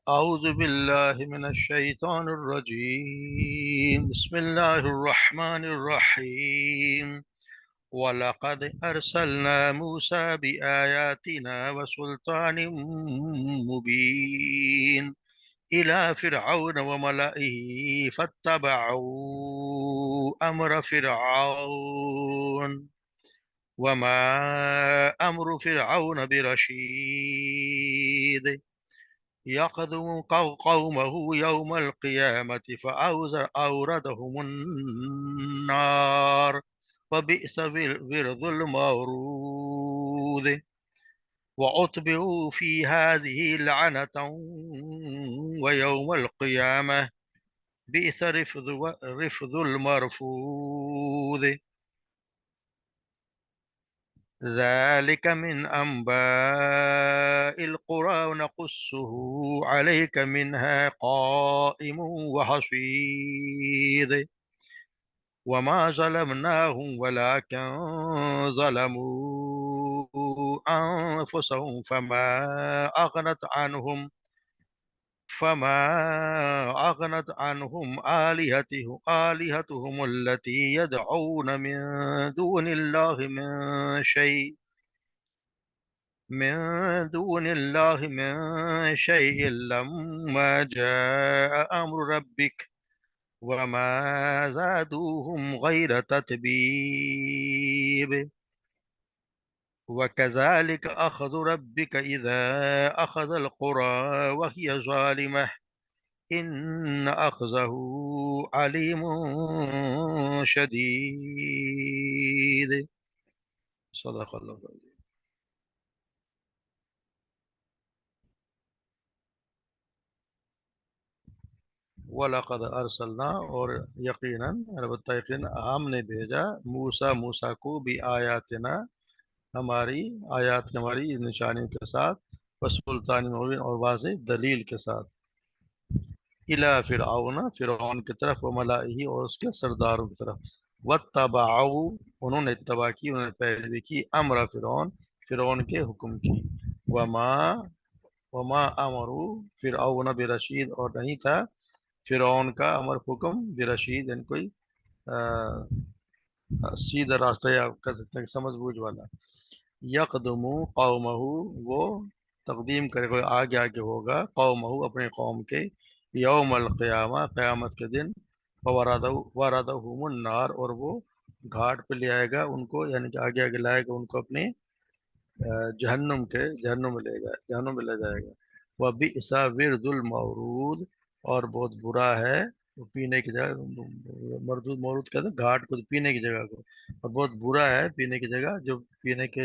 أعوذ بالله من الشيطان الرجيم. بسم الله الرحمن الرحيم. ولقد أرسلنا موسى بآياتنا وسلطان مبين إلى فرعون وملئه فاتبعوا أمر فرعون وما أمر فرعون برشيد يقدم قومه يوم القيامة فأوردهم النار وبئس ورد المورود وأتبعوا في هذه لعنة ويوم القيامة بئس رفض المرفوض. ذلك من أنباء القرى نقصه عليك منها قائم وحصيد وما ظلمناهم ولكن ظلموا أنفسهم فما أغنت عنهم آلهتهم التي يدعون من دون الله من شيء لما جاء أمر ربك وما زادوهم غير تتبيب. وكذلك أخذ ربك إذا أخذ القرى وهي ظالمة إن أخذه عليم شديد. صدق الله العظيم. وَلَقَدْ أَرْسَلْنَا، اور یقیناً البتہ ہم نے بھیجا موسیٰ کو بھی آیاتنا، ہماری نشانیوں کے ساتھ، وسلطان مبین اور واضح دلیل کے ساتھ، الی فرعون کی طرف، و ملائہ اور اس کے سرداروں کی طرف، واتبعوا انہوں نے اتباع کی، انہوں نے پیروی کی، امر فرعون کے حکم کی، وما وما امروا فرعون برشید، اور نہیں تھا فرعون کا امر حکم برشید، ان کوئی سیدھا راستہ، یا کہہ سکتے ہیں کہ سمجھ بوجھ والا۔ یقدم قومہ، وہ تقدیم کرے گا، آگے آگے ہوگا، قومہ اپنے قوم کے، یوم القیامہ قیامت کے دن، وردہم النار، اور وہ گھاٹ پہ لے آئے گا ان کو، یعنی کہ آگے آگے لائے گا ان کو اپنے جہنم میں لے جائے گا۔ وبئس ورد المورود، اور بہت برا ہے وہ پینے کی جگہ، مورود کہتے ہیں گھاٹ کو، پینے کی جگہ کو، اور بہت برا ہے پینے کی جگہ جو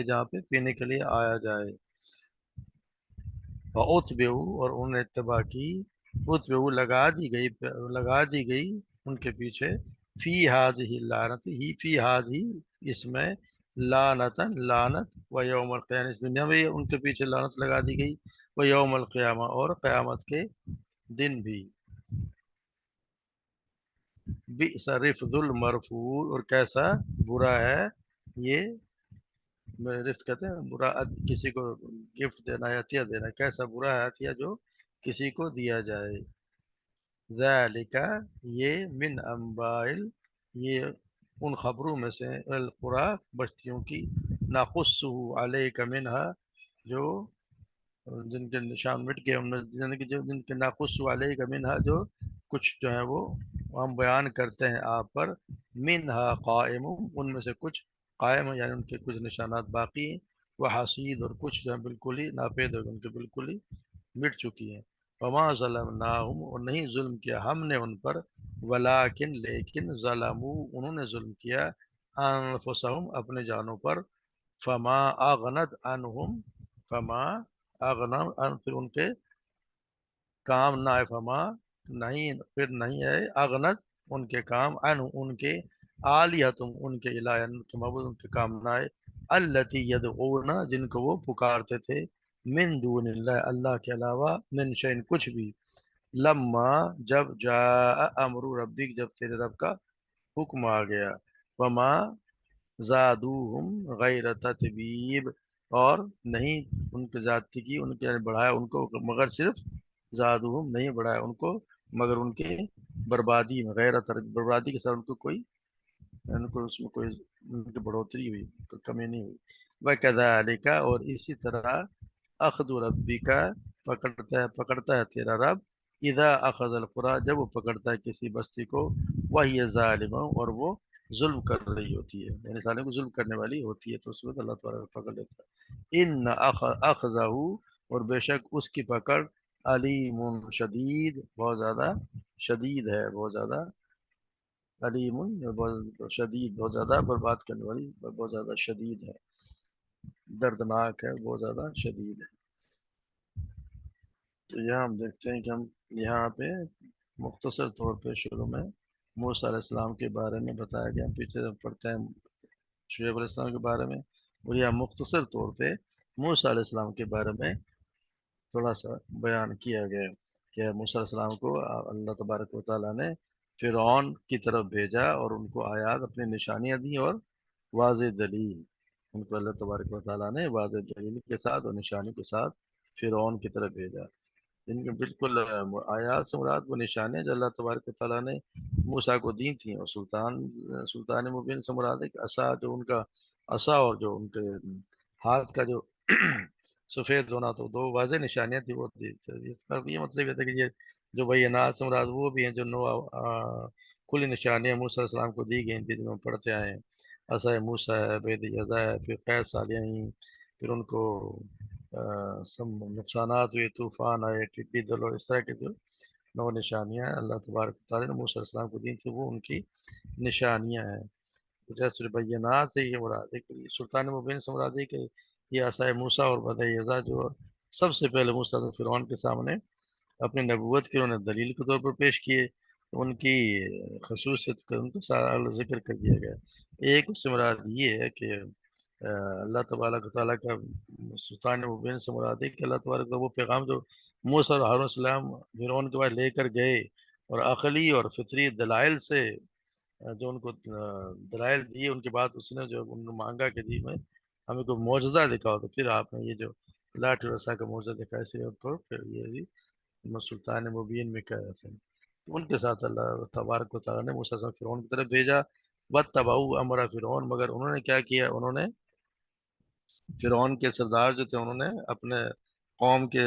جہاں پہ پینے کے لیے آیا جائے۔ وَأُتْبِعُوا، اور انہوں نے اتباع کی، اتبعوا لگا دی گئی ان کے پیچھے، فی ہذہ لعنت، ہی فی ہذہ اس میں، لعنتاً لعنت، و یوم القیامہ اس دنیا میں ان کے پیچھے لعنت لگا دی گئی، و یوم القیامہ اور قیامت کے دن بھی۔ بئس رفد المرفوض، اور کیسا برا ہے یہ، رفت کہتے ہیں برا، کسی کو گفٹ دینا یا عطیہ دینا، کیسا برا ہے عطیہ جو کسی کو دیا جائے۔ ذالک، یہ من انبائل، یہ ان خبروں میں سے، القرا بستیوں کی، ناقصہ علیک منہا، جو جن کے نشان مٹ گئے ان میں، جن کے ناقص علیک منہا، جو کچھ جو ہیں وہ ہم بیان کرتے ہیں آپ پر، منہا قائم، ان میں سے کچھ قائم ہیں، یعنی ان کے کچھ نشانات باقی ہیں، وہ حسید، اور کچھ جو ہیں بالکل ہی ناپید ہو گئے، ان کے بالکل ہی مٹ چکی ہیں۔ وما ظلمناہم، اور نہیں ظلم کیا ہم نے ان پر، ولیکن لیکن، ظلموا انہوں نے ظلم کیا، انفسہم اپنے جانوں پر، فما اغنت عنہم، فما اغنا پھر ان کے کام نہ آئے، فما نہیں، پھر نہیں ہے، اغنت ان کے کام، ان کے آلیہتم ان کے الہ، ان کے معبود ان کے کام نہ آئے، التی یدعون جن کو وہ پکارتے تھے، من دون اللہ اللہ کے علاوہ، من شین کچھ بھی، لما جب، جاء امر ربک جب تیرے رب کا حکم آ گیا، وما زادوہم غیر تتبیب، اور نہیں ان کے زیادتی کی، ان کے بڑھایا ان کو مگر صرف زادہم نہیں بڑھایا ان کو مگر ان کے بربادی میں، غیر بربادی کے ساتھ ان کو کوئی، ان کو اس میں کوئی ان کی بڑھوتری ہوئی، کوئی کمی نہیں ہوئی۔ وَكَذَلِكَ اور اسی طرح اخذ ربک پکڑتا ہے تیرا رب، اذا اخذ القرى جب وہ پکڑتا ہے کسی بستی کو، وہی ظالم اور وہ ظلم کر رہی ہوتی ہے، یعنی ظالم کو ظلم کرنے والی ہوتی ہے، تو اس وقت اللہ تعالیٰ پکڑ لیتا ہے۔ ان اخذہ اور بے شک اس کی پکڑ علیم شدید بہت زیادہ شدید ہے، بہت زیادہ علیم بہت شدید بہت زیادہ برباد کرنے والی بہت زیادہ شدید ہے، دردناک ہے، بہت زیادہ شدید ہے۔ تو یہاں ہم دیکھتے ہیں کہ ہم یہاں پہ مختصر طور پہ شروع میں موسیٰ علیہ السلام کے بارے میں بتایا گیا، ہم پیچھے پڑھتے ہیں شعیب علیہ السلام کے بارے میں، اور یہاں مختصر طور پہ موسیٰ علیہ السلام کے بارے میں تھوڑا سا بیان کیا گیا کہ موسیٰ علیہ السلام کو اللہ تبارک و تعالیٰ نے فرعون کی طرف بھیجا اور ان کو آیات اپنی نشانیاں دی اور واضح دلیل، ان کو اللہ تبارک و تعالیٰ نے واضح دلیل کے ساتھ اور نشانی کے ساتھ فرعون کی طرف بھیجا، جن کے بالکل آیات سے مراد وہ نشانیاں جو اللہ تبارک و تعالیٰ نے موسیٰ کو دی تھیں، اور سلطان مبین سے مراد ہے کہ عصا جو ان کا عصا اور جو ان کے ہاتھ کا جو سفید ہونا، تو دو واضح نشانیاں تھیں وہ تھی۔ تو اس کا یہ مطلب یہ تھا کہ یہ جو بینات سے مراد وہ بھی ہیں جو کھلی نشانیاں موسیٰ علیہ السلام کو دی گئی تھیں، جو ہم پڑھتے آئے ہیں، عصا موسیٰ ہے، بید یضا ہے، پھر قید صالحین، پھر ان کو سب نقصانات ہوئے، طوفان آئے، ٹڈی دل، اور اس طرح کے جو نو نشانیاں اللہ تبارک و تعالیٰ نے موسیٰ علیہ السلام کو دی تھیں وہ ان کی نشانیاں ہیں۔ جیسے بینات سے یہ مراد ہے کہ سلطان مبین سے مراد ہے کہ یہ عصا موسیٰ اور بید یضا جو سب سے پہلے موسیٰ نے فرعون کے سامنے اپنی نبوت کی انہوں نے دلیل کے طور پر پیش کیے، ان کی خصوصیت کا ان کو سارا ذکر کر دیا گیا۔ ایک اس سے مراد یہ ہے کہ اللہ تبارک و تعالیٰ کا سلطان مبین سے مراد ہے کہ اللہ تبارک کا وہ پیغام جو موسیٰ اور ہارون السلام فرعون کے بعد لے کر گئے، اور عقلی اور فطری دلائل سے جو ان کو دلائل دیے، ان کے بعد اس نے جو ان کو مانگا کہ جی میں ہمیں کوئی معجزہ دکھاؤ، تو پھر آپ نے یہ جو لاٹھی اور عصا کا معجزہ دکھایا، اس لیے ان کو پھر یہ بھی سلطان مبین میں کہہ رہے تھے۔ ان کے ساتھ اللہ تبارک و تعالیٰ نے موسیٰ فرعون کی طرف بھیجا، واتبعوا امر فرعون مگر انہوں نے کیا کیا، انہوں نے فرعون کے سردار جو تھے انہوں نے اپنے قوم کے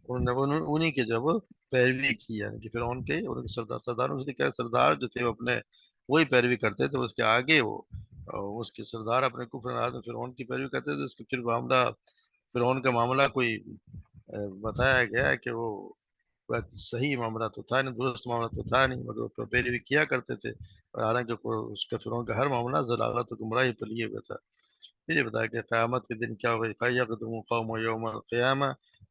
انہی کے جب پیروی کی، یعنی کہ فرعون کے ان کے سرداروں سے کیا سردار جو تھے وہ اپنے وہی پیروی کرتے تھے، اس کے آگے وہ اس کے سردار اپنے کفر نہاد میں فرعون کی پیروی کرتے تھے، اس کے پھر معاملہ فرعون کا معاملہ کوئی بتایا گیا کہ وہ صحیح معاملہ تو تھا نہیں، درست معاملہ تو تھا نہیں، مگر اس پر پیروی کیا کرتے تھے، اور حالانکہ اس کا فرعون کا ہر معاملہ ضلالت و گمراہی پر لیے ہوئے تھا۔ پھر یہ بتایا کہ قیامت کے دن کیا ہوگا، قیقدم قوم یوم القیامہ،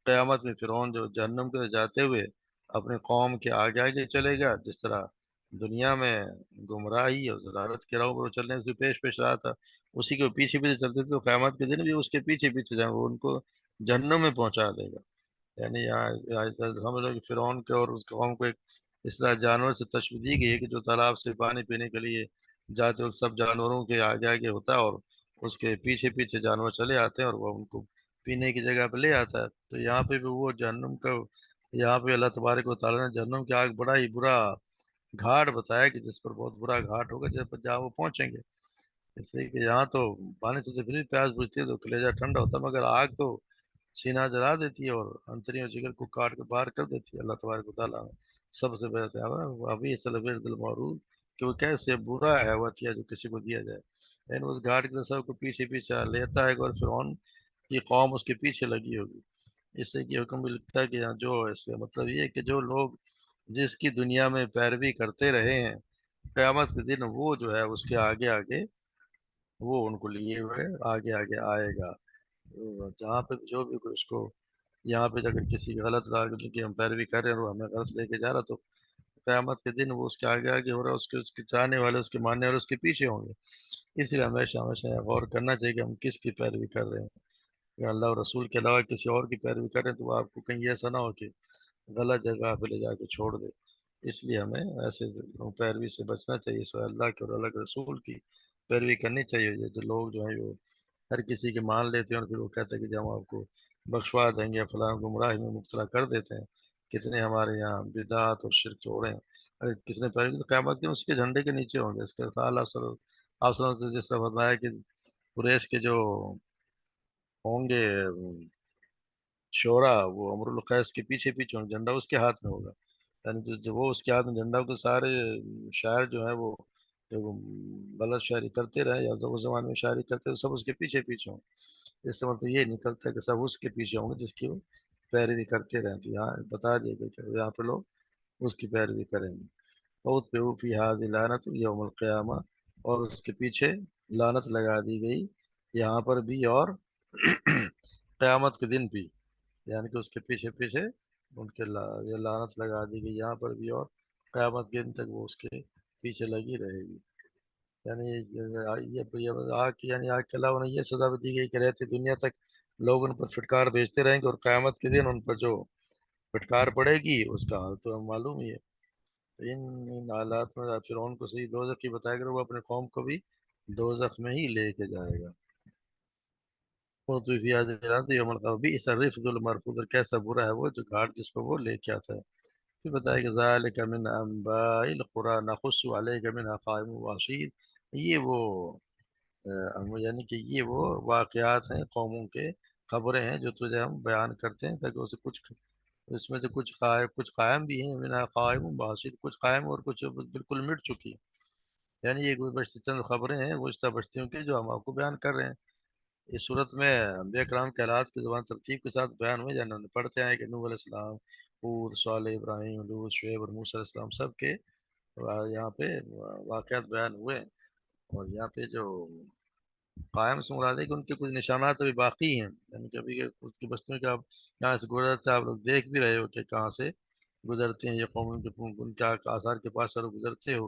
قیامت میں فرعون جو جہنم کے جاتے ہوئے اپنے قوم کے آگے آگے چلے گا، جس طرح دنیا میں گمراہی اور ضلالت کے راہوں پر چلنے سے پیش پیش رہا تھا، اسی کے پیچھے پیچھے چلتے تھے، تو قیامت کے دن بھی اس کے پیچھے پیچھے جائیں، وہ ان کو جہنم میں پہنچا دے گا۔ یعنی یہاں سمجھ لو کہ فرعون کے اور اس قوم کو ایک اس طرح جانور سے تشبیہ دی گئی ہے کہ جو تالاب سے پانی پینے کے لیے جاتے وقت سب جانوروں کے آگے آگے ہوتا ہے، اور اس کے پیچھے پیچھے جانور چلے آتے ہیں، اور وہ ان کو پینے کی جگہ پہ لے آتا ہے۔ تو یہاں پہ بھی وہ جہنم کا، یہاں پہ اللہ تبارک و تعالیٰ نے جہنم کی آگ بڑا ہی برا گھاٹ بتایا کہ جس پر بہت برا گھاٹ ہوگا جہاں وہ پہنچیں گے، اس لیے کہ یہاں تو پانی سے تو پھر بھی پیاس بجھتی ہے، تو کلیجہ ٹھنڈا ہوتا ہے، مگر آگ تو سینہ جلا دیتی ہے اور انتری اور جگر کو کاٹ کے باہر کر دیتی ہے۔ اللہ تبارک و تعالیٰ نے سب سے بہتر ابھی صلبیر دل معروض کہ وہ کیسے برا ہے وہ عطیہ جو کسی کو دیا جائے، یعنی اس گھاٹ کے سب کو پیچھے پیچھے لیتا ہے، اور فرعون کی قوم اس کے پیچھے لگی ہوگی۔ اس سے کہ حکم بھی لکھتا ہے کہ یہاں جو اس کا مطلب یہ ہے کہ جو لوگ جس کی دنیا میں پیروی کرتے رہے ہیں، قیامت کے دن وہ جو ہے اس کے آگے آگے وہ ان کو لیے ہوئے آگے آگے آئے گا۔ جہاں پہ جو بھی کوئی اس کو یہاں پہ اگر کسی غلط راہ کی ہم پیروی کر رہے ہیں اور ہمیں غلط لے کے جا رہا، تو قیامت کے دن وہ اس کے آگے آگے ہو رہا ہے، اس کے چاہنے والے، اس کے ماننے والے اس کے پیچھے ہوں گے۔ اس لیے ہمیشہ ہمیشہ غور کرنا چاہیے کہ ہم کس کی پیروی کر رہے ہیں، اگر اللہ اور رسول کے علاوہ کسی اور کی پیروی کر رہے ہیں تو وہ آپ کو کہیں ایسا نہ ہو کہ غلط جگہ پہ لے جا کے چھوڑ دے۔ اس لیے ہمیں ایسے پیروی سے بچنا چاہیے، سوائے اللہ کے اور اللہ کے رسول کی پیروی کرنی چاہیے۔ جو لوگ جو ہیں وہ ہر کسی کے مان لیتے ہیں اور پھر وہ کہتے ہیں کہ جب ہم آپ کو بخشوا دیں گے، فلاں گمراہی میں مبتلا کر دیتے ہیں۔ کتنے ہمارے یہاں بدعات اور شرک ہو رہے ہیں، اگر کس نے پیروی کی تو قیامت کے دن اس کے جھنڈے کے نیچے ہوں گے۔ اس کے ساتھ آپ صلی اللہ علیہ وسلم نے جس طرح بتایا کہ قریش کے جو ہوں گے شورا، وہ امر القیس کے پیچھے پیچھے ہوں گے، جھنڈا اس کے ہاتھ میں ہوگا، یعنی جو وہ اس کے ہاتھ میں جھنڈا ہوگا، سارے شاعر جو ہیں وہ جو غلط شاعری کرتے رہے یا اس زمانے میں شاعری کرتے رہے، سب اس کے پیچھے پیچھے ہوں۔ اس سے مطلب یہ نکلتا ہے کہ سب اس کے پیچھے ہوں گے جس کی وہ پیروی کرتے رہیں۔ تو یہاں بتا دیا گیا کہ یہاں پہ لوگ اس کی پیروی کریں گے۔ بہت پہ فی ہاد لعنت یوم القیامہ، اور اس کے پیچھے لعنت لگا دی گئی یہاں پر بھی اور قیامت کے دن بھی، یعنی کہ اس کے پیچھے پیچھے ان کے یہ لعنت لگا دی گئی یہاں پر بھی اور قیامت کے دن تک وہ اس کے پیچھے لگی رہے گی۔ یعنی یہ آگ یعنی آگ کے علاوہ انہیں یہ سزا بھی دی گئی کہ رہتی دنیا تک لوگ ان پر پھٹکار بھیجتے رہیں گے، اور قیامت کے دن ان پر جو پھٹکار پڑے گی اس کا حال تو ہم معلوم ہی ہے۔ تو ان حالات میں فرعون کو صحیح دوزخ کی بتایا گیا، وہ اپنے قوم کو بھی دوزخ میں ہی لے کے جائے گا۔ وہ تو یوم القیامہ اس الرفد المرفوض، اور کیسا برا ہے وہ جو گھاٹ جس پر وہ لے کے آتا ہے۔ پھر بتایا کہ ذالک من انباء القری نقص علیک منها قائم وحصید، یہ وہ یعنی کہ یہ وہ واقعات ہیں قوموں کے، خبریں ہیں جو تجھے ہم بیان کرتے ہیں تاکہ اسے کچھ اس میں سے کچھ قائم بھی ہیں، منها قائم وحصید، کچھ قائم اور کچھ بالکل مٹ چکی ہیں۔ یعنی یہ گزشتہ چند خبریں ہیں گزشتہ بستیوں کی جو ہم آپ کو بیان کر رہے ہیں۔ اس صورت میں انبیاء کرام کے حالات کی زبان ترتیب کے ساتھ بیان ہوئے، جنہوں نے پڑھتے ہیں کہ نوح علیہ السلام، ہود، صالح، ابراہیم، لوط، شعیب اور موسیٰ علیہ السلام سب کے یہاں پہ واقعات بیان ہوئے ہیں۔ اور یہاں پہ جو قائم سے مراد ہے کہ ان کے کچھ نشانات ابھی باقی ہیں، یعنی کہ ابھی اس کی بستیوں کے آپ یہاں سے گزرتے ہیں، آپ لوگ دیکھ بھی رہے ہو کہ کہاں سے گزرتے ہیں یہ قوم، ان کے آثار کے پاس سر گزرتے ہو۔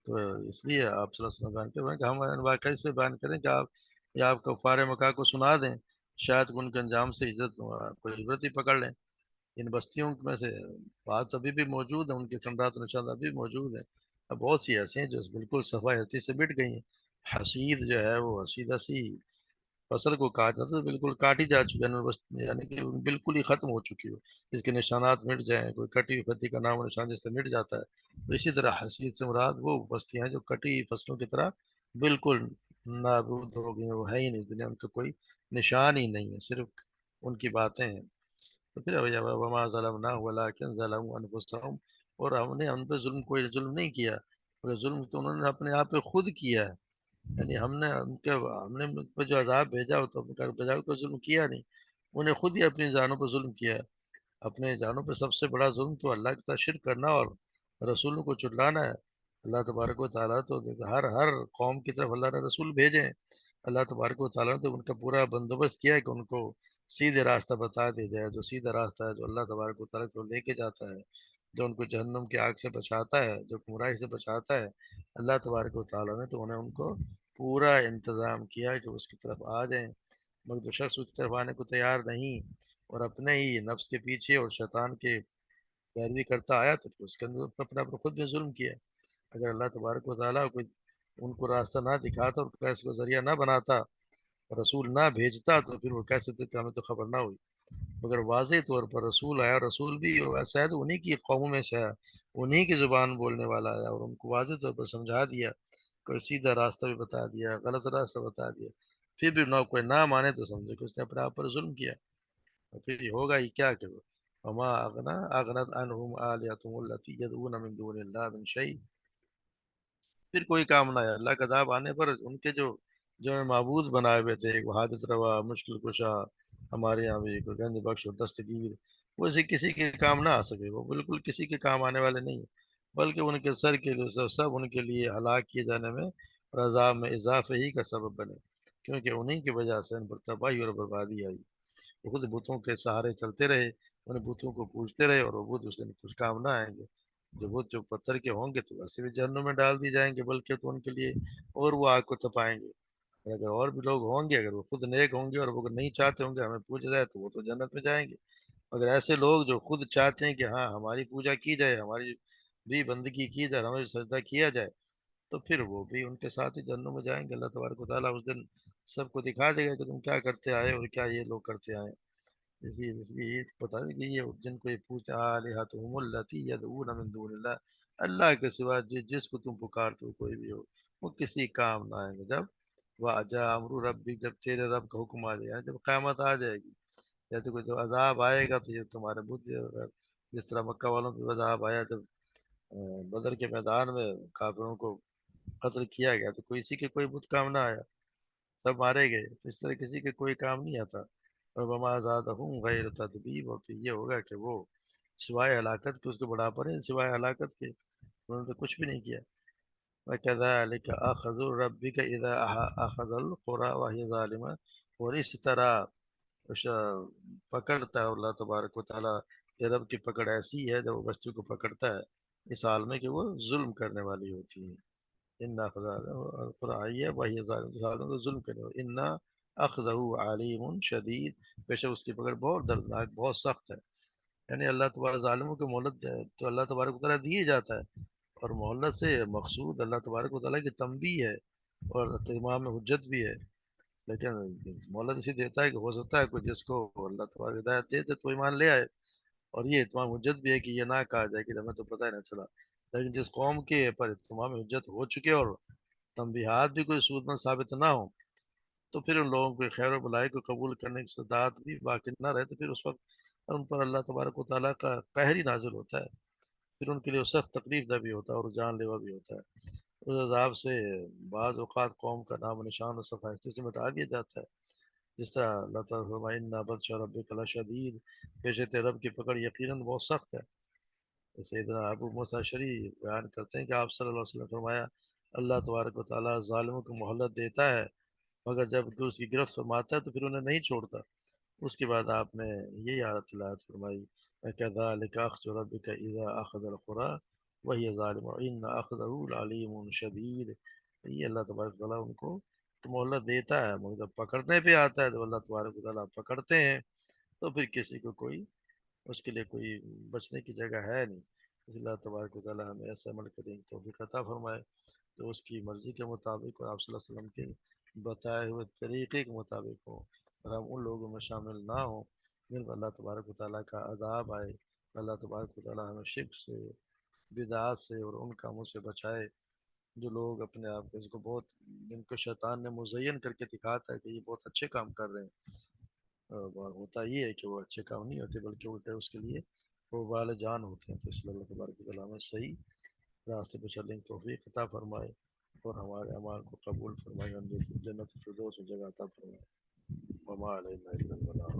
تو اس لیے آپ صلی اللہ علیہ وسلم بیان کر رہے ہیں کہ ہم واقعی سے بیان کریں کہ آپ یا آپ کفار مکہ کو سنا دیں، شاید ان کے انجام سے عزت کوئی عبرت ہی پکڑ لیں۔ ان بستیوں میں سے بات ابھی بھی موجود ہے، ان کے خنڈات و نشان ابھی موجود ہیں، اب بہت سی ایسی ہیں جو بالکل صفائی ہستی سے مٹ گئی ہیں۔ حسید جو ہے وہ حسید ہسی فصل کو کاٹا تھا، بالکل کاٹی جا چکی ہے، بس یعنی کہ بالکل ہی ختم ہو چکی ہو، جس کے نشانات مٹ جائیں، کوئی کٹی ہوئی پتی کا نام و نشان جس سے مٹ جاتا ہے، تو اسی طرح حسید سے مراد وہ بستیاں ہیں جو کٹی ہوئی فصلوں کی طرح بالکل نابود ہو گئی ہیں، وہ ہے ہی نہیں دنیا، ان کا کوئی نشان ہی نہیں ہے، صرف ان کی باتیں ہیں۔ تو پھر وما ظلمناہم ولکن ظلموا انفسہم، اور ہم نے ان پہ کوئی ظلم نہیں کیا، مگر ظلم تو انہوں نے اپنے آپ پہ خود کیا ہے۔ یعنی ہم نے ان پہ جو عذاب بھیجا ہو تو بجائے کو ظلم کیا نہیں، انہیں خود ہی اپنی جانوں پہ ظلم کیا ہے۔ اپنے جانوں پہ سب سے بڑا ظلم تو اللہ کے ساتھ شرک کرنا اور رسولوں کو چٹلانا ہے۔ اللہ تبارک و تعالیٰ تو ہر قوم کی طرف اللہ نے رسول بھیجے ہیں، اللہ تبارک و تعالیٰ نے تو ان کا پورا بندوبست کیا ہے کہ ان کو سیدھے راستہ بتا دیا جائے، جو سیدھا راستہ ہے جو اللہ تبارک و تعالیٰ کو لے کے جاتا ہے، جو ان کو جہنم کی آگ سے بچاتا ہے، جو گمراہی سے بچاتا ہے، اللہ تبارک و تعالیٰ نے تو انہیں ان کو پورا انتظام کیا ہے کہ اس کی طرف آ جائیں، مگر جو شخص اس کی طرف آنے کو تیار نہیں اور اپنے ہی نفس کے پیچھے اور شیطان کے پیروی کرتا آیا تو پھر اس کے اندر اپنے آپ کو خود نے ظلم کیا۔ اگر اللہ تبارک و تعالیٰ کوئی ان کو راستہ نہ دکھاتا اور کیسے کو ذریعہ نہ بناتا، رسول نہ بھیجتا، تو پھر وہ کیسے تھے کہ ہمیں تو خبر نہ ہوئی۔ مگر واضح طور پر رسول آیا، رسول بھی ایسا ہے تو انہی کی قوموں میں سے ہے، انہی کی زبان بولنے والا آیا، اور ان کو واضح طور پر سمجھا دیا، کوئی سیدھا راستہ بھی بتا دیا، غلط راستہ بتا دیا، پھر بھی نہ کوئی نہ مانے تو سمجھے کہ اس نے اپنے آپ پر ظلم کیا، اور پھر یہ ہوگا ہی کیا کہ وما اغنت عنہم آلیہتهم التی یدعون من دون اللہ من شیء، پھر کوئی کام نہ ہے۔ اللہ کا عذاب آنے پر ان کے جو معبود بنائے ہوئے تھے، وہ حاجت روا، مشکل کشا، ہمارے یہاں بھی کوئی گنج بخش اور دستگیر، وہ اسے کسی کے کام نہ آ سکے، وہ بالکل کسی کے کام آنے والے نہیں ہیں، بلکہ ان کے سر کے لیے سب ان کے لیے ہلاک کیے جانے میں اور عذاب میں اضافے ہی کا سبب بنے، کیونکہ انہی کی وجہ سے ان پر تباہی اور بربادی آئی۔ وہ خود بتوں کے سہارے چلتے رہے، ان بتوں کو پوجتے رہے، اور وہ بت اس دن کچھ کام نہ آئیں گے۔ جو بت جو پتھر کے ہوں گے تو ویسے بھی جہنم میں ڈال دی جائیں گے، بلکہ تو ان کے لیے اور وہ آگ کو تپائیں گے۔ اور اگر اور بھی لوگ ہوں گے، اگر وہ خود نیک ہوں گے اور وہ نہیں چاہتے ہوں گے ہمیں پوجا جائے، تو وہ تو جنت میں جائیں گے۔ مگر ایسے لوگ جو خود چاہتے ہیں کہ ہاں ہماری پوجا کی جائے، ہماری بھی بندگی کی جائے، ہمیں بھی سجدہ کیا جائے، تو پھر وہ بھی ان کے ساتھ ہی جہنم میں جائیں گے۔ اللہ تبارک و تعالیٰ اس دن سب کو دکھا دے گا کہ تم کیا کرتے آئے اور کیا یہ لوگ کرتے آئے۔ اس لیے یہ بتا دیں کہ یہ جن کو یہ پوچھتے آلہتہم التی یدعون من دون اللہ، اللہ کے سوا جس کو تم پکارتے ہو کوئی بھی ہو، وہ کسی کام نہ آئیں گے جب واجا امر ربی، جب تیرے رب کا حکم آ جائے گا، جب قیامت آ جائے گی یا تو کوئی تو عذاب آئے گا تو یہ تمہارے بدھ جس طرح مکہ والوں پہ عذاب آیا جب بدر کے میدان میں کافروں کو قتل کیا گیا تو کوئی کسی کے کوئی بت کام نہ آیا، سب مارے گئے، تو اس طرح کسی کے کوئی کام نہیں آتا۔ اور وما زادہم غیر تتبیب، اور پھر یہ ہوگا کہ وہ سوائے ہلاکت کے اس کو بڑھا پڑے، سوائے ہلاکت کے انہوں نے تو کچھ بھی نہیں کیا۔ وَكَذَلِكَ أَخْذُ رَبِّكَ إِذَا أَخَذَ الْقُرَى وَهِيَ ظَالِمَةٌ، اور اس طرح پکڑتا ہے اللہ تبارک و تعالیٰ، کہ رب کی پکڑ ایسی ہے جب وہ بستی کو پکڑتا ہے اس حال میں کہ وہ ظلم کرنے والی ہوتی ہیں۔ ان قرآن وہی ظالم کو ظلم کرنے والی، ان اخذہ علیم شدید، بے شک اس کی پکڑ بہت دردناک بہت سخت ہے۔ یعنی اللہ تبارک ظالموں کو مہلت تو اللہ تبارک و تعالیٰ دیے جاتا ہے، اور مہلت سے مقصود اللہ تبارک و تعالیٰ کی تنبیہ ہے اور تمام حجت بھی ہے، لیکن مہلت اسی دیتا ہے کہ ہو سکتا ہے کوئی جس کو اللہ تبارک ہدایت دے تو ایمان لے آئے، اور یہ تمام حجت بھی ہے کہ یہ نہ کہا جائے کہ ہمیں تو پتہ ہی نہ چلا، لیکن جس قوم کے پر تمام حجت ہو چکے اور تنبیہات بھی کوئی سود مند ثابت نہ ہو، تو پھر ان لوگوں کو خیر و بلائی کو قبول کرنے کی استطاعت بھی باقی نہ رہے، تو پھر اس وقت ان پر اللہ تبارک و تعالیٰ کا قہر ہی نازل ہوتا ہے، پھر ان کے لیے سخت تکلیف دہ بھی ہوتا ہے اور جان لیوا بھی ہوتا ہے۔ اس عذاب سے بعض اوقات قوم کا نام و نشان اور صفائتی سے مٹا دیا جاتا ہے، جس طرح اللہ تعالیٰ فرمائے ان بطش ربک لشدید، بے شک تیرے رب کی پکڑ یقیناً بہت سخت ہے۔ سیدنا ابو موسیٰ اشعری بیان کرتے ہیں کہ آپ صلی اللہ علیہ وسلم نے فرمایا اللہ تبارک و تعالیٰ ظالموں کو مہلت دیتا ہے، مگر جب کہ اس کی گرفت فرماتا ہے تو پھر انہیں نہیں چھوڑتا۔ اس کے بعد آپ نے یہی آیت تلاوت فرمائی وَكَذَلِكَ أَخْذُ رَبِّكَ إِذَا أَخَذَ الْقُرَىٰ وَهِيَ ظَالِمَةٌ إِنَّ أَخْذَهُ لَعَلِيمٌ شَدِيدٌ۔ یہ اللہ تبارک و تعالیٰ ان کو مہلت دیتا ہے، مگر جب پکڑنے پہ آتا ہے تو اللہ تبارک و تعالیٰ پکڑتے ہیں تو پھر کسی کو کوئی اس کے لیے کوئی بچنے کی جگہ ہے نہیں۔ اس لیے اللہ تبارک و تعالیٰ ہمیں ایسے عمل کرنے کی توفیق عطا فرمائے تو اس کی مرضی کے مطابق اور آپ صلی اللہ علیہ وسلم کے بتائے ہوئے طریقے کے مطابق ہوں، اور ہم ان لوگوں میں شامل نہ ہوں جن پر اللہ تبارک و تعالیٰ کا عذاب آئے۔ اللہ تبارک و تعالیٰ ہمیں شرک سے، بدعات سے اور ان کاموں سے بچائے جو لوگ اپنے آپ کو اس کو بہت، جن کو شیطان نے مزین کر کے دکھاتا ہے کہ یہ بہت اچھے کام کر رہے ہیں، اور ہوتا یہ ہے کہ وہ اچھے کام نہیں ہوتے بلکہ الٹے اس کے لیے وہ بال جان ہوتے ہیں۔ تو اس لیے اللہ تبارک و تعالیٰ ہمیں صحیح راستے پہ چلنے کی توفیق عطا فرمائے اور ہمارے اعمال کو قبول فرمائے، ہم جنت الفردوس میں جگہ عطا فرمائے۔ وما علینا الا البلاغ۔